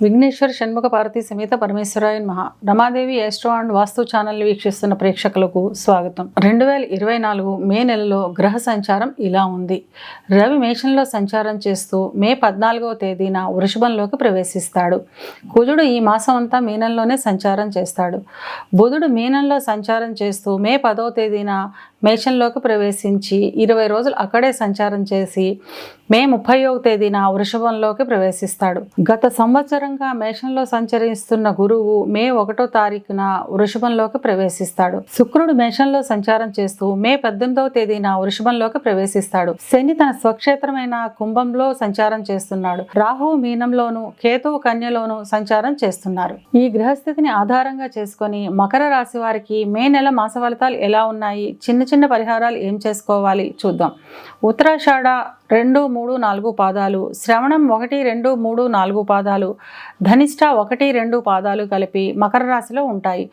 విఘ్నేశ్వర షణ్ముఖ పార్వతీ సమేత పరమేశ్వరాయ నమః. Ramadevi astro and Vastu channel వీక్షిస్తున్న ప్రేక్షకులకు స్వాగతం. 2024 మే నెలలో గ్రహ సంచారం ఇలా ఉంది. రవి మేషంలో సంచారం చేస్తూ మే 14వ తేదీన వృషభంలోకి ప్రవేశిస్తాడు. కుజుడు ఈ మాసం అంతా మీనంలోనే సంచారం చేస్తాడు. బుధుడు మీనంలో సంచారం చేస్తూ మే 10వ తేదీన మేషంలోకి ప్రవేశించి 20 రోజులు అక్కడే సంచారం చేసి మే 30వ తేదీన వృషభంలోకి ప్రవేశిస్తాడు. గత సంవత్సరంగా మేషంలో సంచరిస్తున్న గురువు మే 1వ తారీఖున వృషభంలోకి ప్రవేశిస్తాడు. శుక్రుడు మేషంలో సంచారం చేస్తూ మే 18వ తేదీన వృషభంలోకి ప్రవేశిస్తాడు. శని తన స్వక్షేత్రమైన కుంభంలో సంచారం చేస్తున్నాడు. రాహువు మీనంలోను, కేతువు కన్యలోను సంచారం చేస్తున్నారు. ఈ గ్రహస్థితిని ఆధారంగా చేసుకొని మకర రాశి వారికి మే నెల మాస ఫలితాలు ఎలా ఉన్నాయి, చిన్న చిన్న పరిహారాలు ఏం చేసుకోవాలి చూద్దాం. ఉత్తరాషాఢ 2, 3, 4 పాదాలు, శ్రవణం 1, 2, 3, 4 పాదాలు, ధనిష్ట 1, 2 పాదాలు కలిపి మకర రాశిలో ఉంటాయి.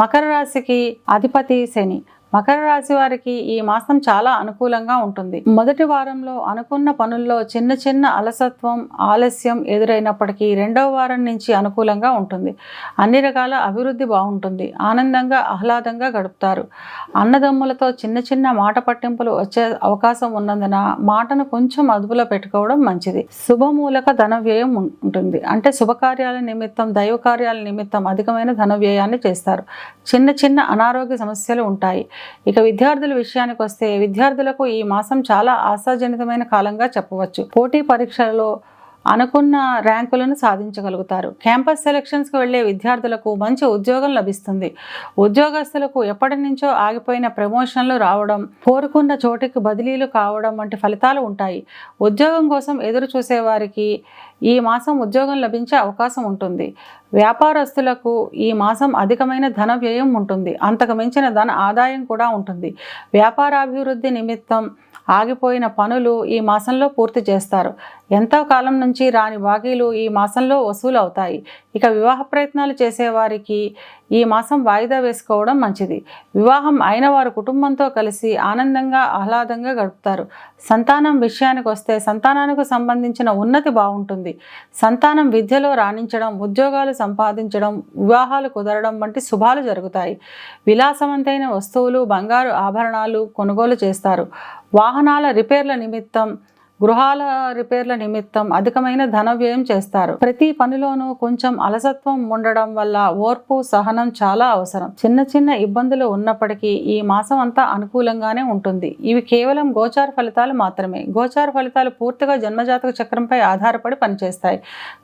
మకర రాశికి అధిపతి శని. మకర రాశి వారికి ఈ మాసం చాలా అనుకూలంగా ఉంటుంది. మొదటి వారంలో అనుకున్న పనుల్లో చిన్న చిన్న అలసత్వం, ఆలస్యం ఎదురైనప్పటికీ రెండవ వారం నుంచి అనుకూలంగా ఉంటుంది. అన్ని రకాల అభివృద్ధి బాగుంటుంది. ఆనందంగా ఆహ్లాదంగా గడుపుతారు. అన్నదమ్ములతో చిన్న చిన్న మాట పట్టింపులు వచ్చే అవకాశం ఉన్నందున మాటను కొంచెం అదుపులో పెట్టుకోవడం మంచిది. శుభమూలక ధన వ్యయం ఉంటుంది. అంటే శుభకార్యాల నిమిత్తం, దైవ కార్యాల నిమిత్తం అధికమైన ధన వ్యయాన్ని చేస్తారు. చిన్న చిన్న అనారోగ్య సమస్యలు ఉంటాయి. ఇక విద్యార్థుల విషయానికి వస్తే విద్యార్థులకు ఈ మాసం చాలా ఆశాజనితమైన కాలంగా చెప్పవచ్చు. పోటీ పరీక్షలలో అనుకున్న ర్యాంకులను సాధించగలుగుతారు. క్యాంపస్ సెలక్షన్స్కి వెళ్ళే విద్యార్థులకు మంచి ఉద్యోగం లభిస్తుంది. ఉద్యోగస్తులకు ఎప్పటి నుంచో ఆగిపోయిన ప్రమోషన్లు రావడం, కోరుకున్న చోటికి బదిలీలు కావడం వంటి ఫలితాలు ఉంటాయి. ఉద్యోగం కోసం ఎదురు చూసేవారికి ఈ మాసం ఉద్యోగం లభించే అవకాశం ఉంటుంది. వ్యాపారస్తులకు ఈ మాసం అధికమైన ధన వ్యయం ఉంటుంది. అంతకు మించిన ధన ఆదాయం కూడా ఉంటుంది. వ్యాపారాభివృద్ధి నిమిత్తం ఆగిపోయిన పనులు ఈ మాసంలో పూర్తి చేస్తారు. ఎంతో కాలం నుంచి రాని బాకీలు ఈ మాసంలో వసూలు అవుతాయి. ఇక వివాహ ప్రయత్నాలు చేసేవారికి ఈ మాసం వాయిదా వేసుకోవడం మంచిది. వివాహం అయిన వారు కుటుంబంతో కలిసి ఆనందంగా ఆహ్లాదంగా గడుపుతారు. సంతానం విషయానికి వస్తే సంతానానికి సంబంధించిన ఉన్నతి బాగుంటుంది. సంతానం విద్యలో రాణించడం, ఉద్యోగాలు సంపాదించడం, వివాహాలు కుదరడం వంటి శుభాలు జరుగుతాయి. విలాసవంతైన వస్తువులు, బంగారు ఆభరణాలు కొనుగోలు చేస్తారు. వాహనాల రిపేర్ల నిమిత్తం, గృహాల రిపేర్ల నిమిత్తం అధికమైన ధన వ్యయం చేస్తారు. ప్రతి పనిలోనూ కొంచెం అలసత్వం ఉండడం వల్ల ఓర్పు, సహనం చాలా అవసరం. చిన్న చిన్న ఇబ్బందులు ఉన్నప్పటికీ ఈ మాసం అంతా అనుకూలంగానే ఉంటుంది. ఇవి కేవలం గోచార ఫలితాలు మాత్రమే. గోచార ఫలితాలు పూర్తిగా జన్మజాతక చక్రంపై ఆధారపడి పనిచేస్తాయి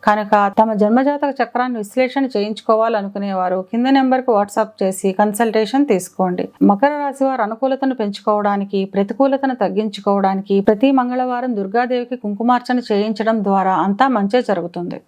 కనుక తమ జన్మజాతక చక్రాన్ని విశ్లేషణ చేయించుకోవాలనుకునేవారు కింద నెంబర్కి వాట్సాప్ చేసి కన్సల్టేషన్ తీసుకోండి. మకర రాశి వారు అనుకూలతను పెంచుకోవడానికి, ప్రతికూలతను తగ్గించుకోవడానికి ప్రతి మంగళవారం దుర్గాదేవికి కుంకుమార్చన చేయించడం ద్వారా అంతా మంచే జరుగుతుంది.